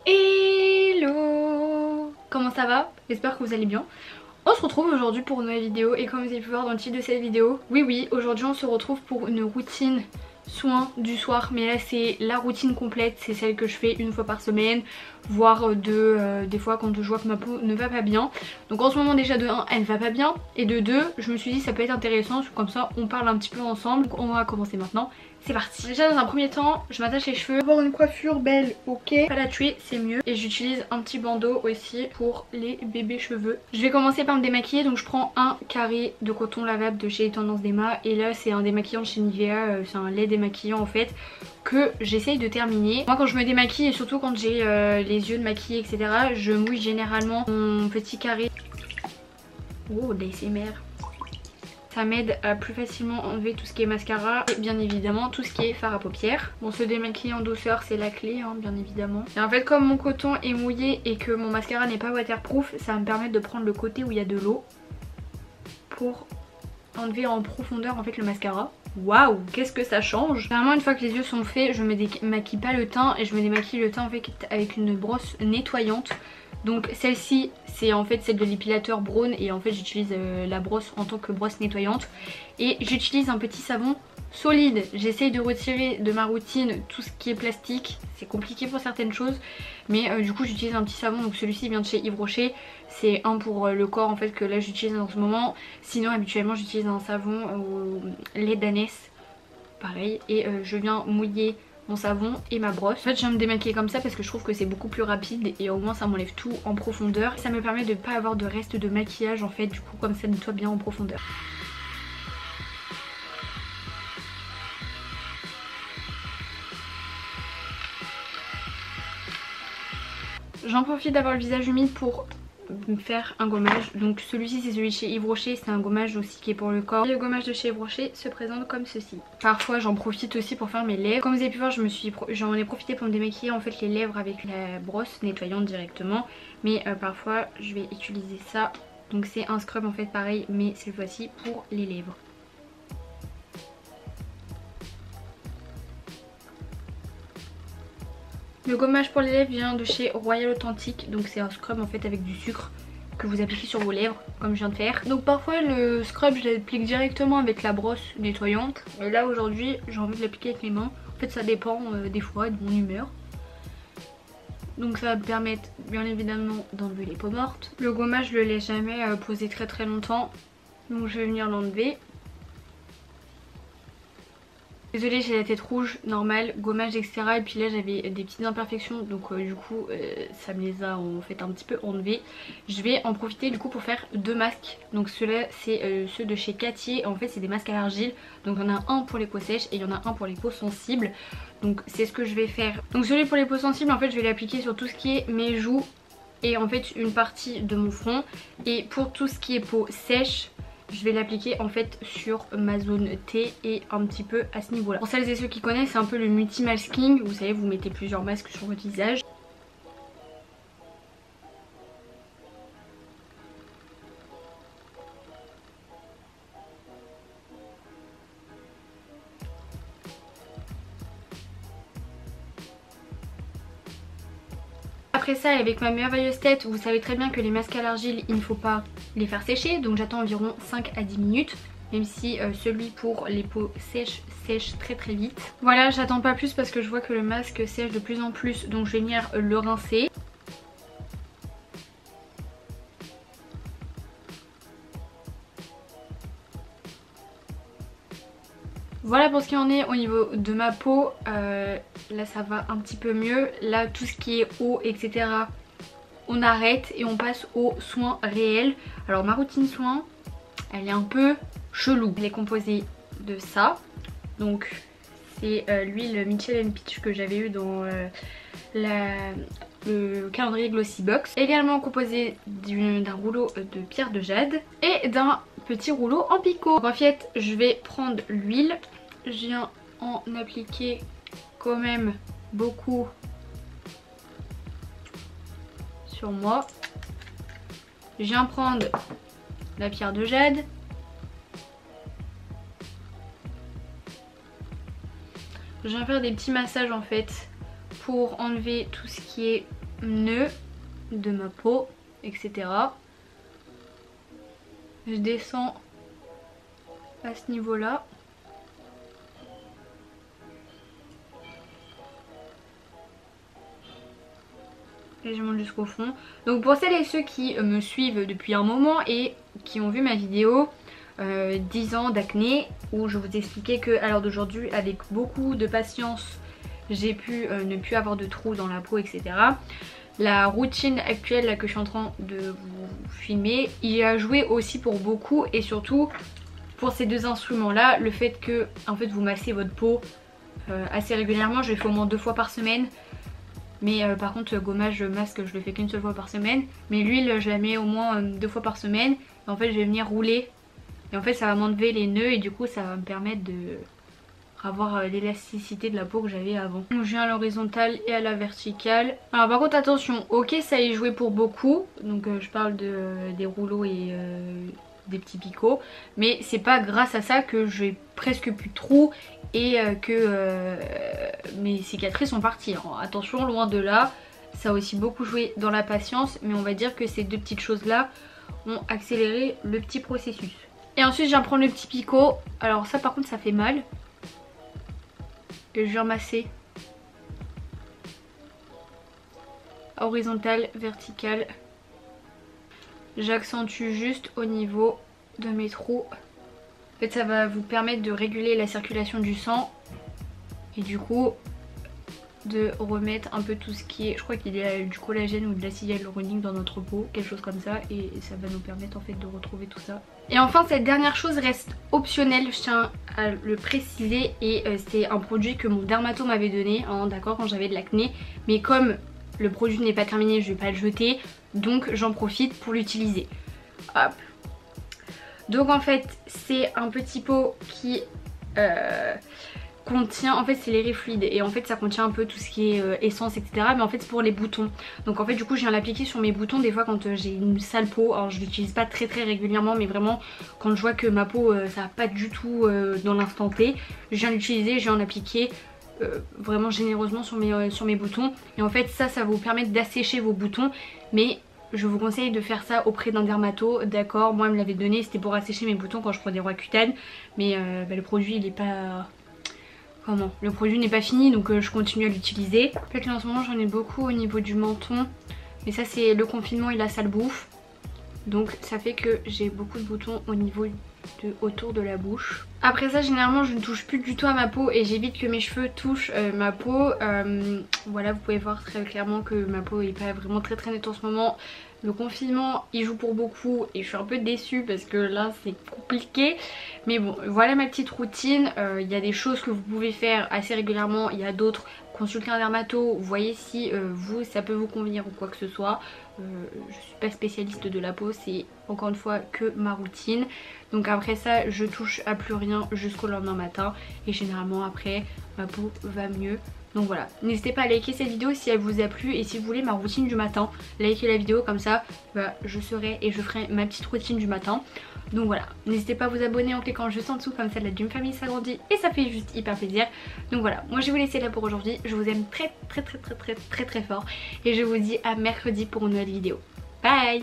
Hello! Comment ça va? J'espère que vous allez bien. On se retrouve aujourd'hui pour une nouvelle vidéo et comme vous avez pu voir dans le titre de cette vidéo, oui aujourd'hui on se retrouve pour une routine soin du soir, mais là c'est la routine complète, c'est celle que je fais une fois par semaine, voire des fois quand je vois que ma peau ne va pas bien. Donc en ce moment déjà de 1 elle va pas bien et de 2 je me suis dit ça peut être intéressant, comme ça on parle un petit peu ensemble. Donc on va commencer maintenant. C'est parti. Déjà dans un premier temps je m'attache les cheveux. Avoir une coiffure belle, ok, pas la tuer c'est mieux. Et j'utilise un petit bandeau aussi pour les bébés cheveux. Je vais commencer par me démaquiller, donc je prends un carré de coton lavable de chez Tendance Dema. Et là c'est un démaquillant de chez Nivea, c'est un lait démaquillant en fait que j'essaye de terminer. Moi quand je me démaquille et surtout quand j'ai les yeux de maquillés etc, je mouille généralement mon petit carré. Oh d'ASMR. Ça m'aide à plus facilement enlever tout ce qui est mascara et bien évidemment tout ce qui est fard à paupières. Bon, se démaquiller en douceur c'est la clé hein, bien évidemment. Et en fait comme mon coton est mouillé et que mon mascara n'est pas waterproof, ça va me permettre de prendre le côté où il y a de l'eau pour enlever en profondeur en fait le mascara. Waouh, qu'est-ce que ça change. Généralement une fois que les yeux sont faits je me démaquille pas le teint et je me démaquille le teint en fait avec une brosse nettoyante. Donc celle-ci c'est en fait celle de l'épilateur Braun et en fait j'utilise la brosse en tant que brosse nettoyante. Et j'utilise un petit savon solide. J'essaye de retirer de ma routine tout ce qui est plastique. C'est compliqué pour certaines choses mais du coup j'utilise un petit savon. Donc celui-ci vient de chez Yves Rocher. C'est un pour le corps en fait que là j'utilise en ce moment. Sinon habituellement j'utilise un savon au lait d'ânesse. Pareil et je viens mouiller mon savon et ma brosse. En fait je viens me démaquiller comme ça parce que je trouve que c'est beaucoup plus rapide et au moins ça m'enlève tout en profondeur. Ça me permet de ne pas avoir de reste de maquillage en fait, du coup comme ça nettoie bien en profondeur. J'en profite d'avoir le visage humide pour me faire un gommage. Donc celui-ci c'est celui de chez Yves Rocher, c'est un gommage aussi qui est pour le corps. Et le gommage de chez Yves Rocher se présente comme ceci. Parfois j'en profite aussi pour faire mes lèvres. Comme vous avez pu voir j'en ai profité pour me démaquiller en fait les lèvres avec la brosse nettoyante directement. Mais parfois je vais utiliser ça. Donc c'est un scrub en fait pareil mais cette fois-ci pour les lèvres. Le gommage pour les lèvres vient de chez Royal Authentique, donc c'est un scrub en fait avec du sucre que vous appliquez sur vos lèvres comme je viens de faire. Donc parfois le scrub je l'applique directement avec la brosse nettoyante et là aujourd'hui j'ai envie de l'appliquer avec les mains. En fait ça dépend des fois de mon humeur. Donc ça va me permettre bien évidemment d'enlever les peaux mortes. Le gommage je le laisse jamais poser très longtemps, donc je vais venir l'enlever. Désolée j'ai la tête rouge, normal, gommage etc. Et puis là j'avais des petites imperfections donc du coup ça me les a en fait un petit peu enlevées. Je vais en profiter du coup pour faire deux masques. Donc ceux-là c'est ceux de chez Cattier. En fait c'est des masques à l'argile. Donc il y en a un pour les peaux sèches et il y en a un pour les peaux sensibles. Donc c'est ce que je vais faire. Donc celui pour les peaux sensibles en fait je vais l'appliquer sur tout ce qui est mes joues et en fait une partie de mon front. Et pour tout ce qui est peau sèche, je vais l'appliquer en fait sur ma zone T et un petit peu à ce niveau là. Pour celles et ceux qui connaissent c'est un peu le multi-masking. Vous savez vous mettez plusieurs masques sur votre visage. Après ça avec ma merveilleuse tête vous savez très bien que les masques à l'argile il ne faut pas les faire sécher. Donc j'attends environ 5 à 10 minutes. Même si celui pour les peaux sèches sèche très vite. Voilà j'attends pas plus parce que je vois que le masque sèche de plus en plus. Donc je vais venir le rincer. Voilà pour ce qui en est au niveau de ma peau. Là ça va un petit peu mieux. Là tout ce qui est eau etc. on arrête et on passe aux soins réels. Alors ma routine soins elle est un peu chelou. Elle est composée de ça. Donc c'est l'huile Mitchell & Peach que j'avais eu dans le calendrier Glossy Box. Également composée d'un rouleau de pierre de jade et d'un petit rouleau en picot. En fait je vais prendre l'huile. Je viens en appliquer quand même beaucoup sur moi. Je viens prendre la pierre de jade. je viens faire des petits massages en fait pour enlever tout ce qui est nœuds de ma peau, etc. Je descends à ce niveau là. Et je monte jusqu'au fond. Donc pour celles et ceux qui me suivent depuis un moment et qui ont vu ma vidéo 10 ans d'acné, où je vous expliquais que à l'heure d'aujourd'hui avec beaucoup de patience j'ai pu ne plus avoir de trous dans la peau, etc. La routine actuelle là, que je suis en train de vous filmer, il a joué aussi pour beaucoup, et surtout pour ces deux instruments là, le fait que en fait vous massez votre peau assez régulièrement. Je le fais au moins 2 fois par semaine, mais par contre gommage masque je le fais qu'une seule fois par semaine, mais l'huile je la mets au moins 2 fois par semaine. Et en fait je vais venir rouler et en fait ça va m'enlever les nœuds et du coup ça va me permettre de avoir l'élasticité de la peau que j'avais avant. Donc je viens à l'horizontale et à la verticale. Alors par contre attention, ok ça y est joué pour beaucoup, donc je parle des rouleaux et des petits picots, mais c'est pas grâce à ça que j'ai presque plus de trous et que mes cicatrices sont parties. Alors, attention, loin de là, ça a aussi beaucoup joué dans la patience, mais on va dire que ces deux petites choses là ont accéléré le petit processus. Et ensuite je viens prendre le petit picot. Alors ça par contre ça fait mal. Et je viens masser horizontale, verticale. J'accentue juste au niveau de mes trous. En fait ça va vous permettre de réguler la circulation du sang et du coup de remettre un peu tout ce qui est, je crois qu'il y a du collagène ou de l'acide hyaluronique dans notre peau, quelque chose comme ça, et ça va nous permettre en fait de retrouver tout ça. Et enfin cette dernière chose reste optionnelle, je tiens à le préciser, et c'est un produit que mon dermato m'avait donné, hein, d'accord, quand j'avais de l'acné, mais comme le produit n'est pas terminé je vais pas le jeter, donc j'en profite pour l'utiliser. Hop. Donc en fait c'est un petit pot qui contient, en fait c'est les fluide, et en fait ça contient un peu tout ce qui est essence, etc. Mais en fait c'est pour les boutons. Donc en fait du coup je viens l'appliquer sur mes boutons des fois quand j'ai une sale peau. Alors je l'utilise pas très régulièrement, mais vraiment quand je vois que ma peau ça va pas du tout dans l'instant T, je viens l'utiliser, je viens en appliquer vraiment généreusement sur mes boutons. Et en fait ça va vous permettre d'assécher vos boutons, mais je vous conseille de faire ça auprès d'un dermato, d'accord. Moi elle me l'avait donné, c'était pour assécher mes boutons quand je prends des Roaccutane, mais le produit il est pas... Comment, le produit n'est pas fini, donc je continue à l'utiliser. En fait là en ce moment j'en ai beaucoup au niveau du menton, mais ça c'est le confinement et la sale bouffe, donc ça fait que j'ai beaucoup de boutons au niveau autour de la bouche. Après ça généralement je ne touche plus du tout à ma peau et j'évite que mes cheveux touchent ma peau. Voilà, vous pouvez voir très clairement que ma peau est pas vraiment très nette en ce moment. Le confinement il joue pour beaucoup et je suis un peu déçue parce que là c'est compliqué. Mais bon, voilà ma petite routine. Il y a des choses que vous pouvez faire assez régulièrement, il y a d'autres. Consultez un dermato, voyez si vous ça peut vous convenir ou quoi que ce soit. Je suis pas spécialiste de la peau, c'est encore une fois que ma routine. Donc après ça je touche à plus rien jusqu'au lendemain matin et généralement après ma peau va mieux. Donc voilà, n'hésitez pas à liker cette vidéo si elle vous a plu, et si vous voulez ma routine du matin, likez la vidéo, comme ça je serai et je ferai ma petite routine du matin. Donc voilà, n'hésitez pas à vous abonner en cliquant juste en dessous, comme ça la Dream Family s'agrandit et ça fait juste hyper plaisir. Donc voilà, moi je vais vous laisser là pour aujourd'hui, je vous aime très fort et je vous dis à mercredi pour une nouvelle vidéo. Bye.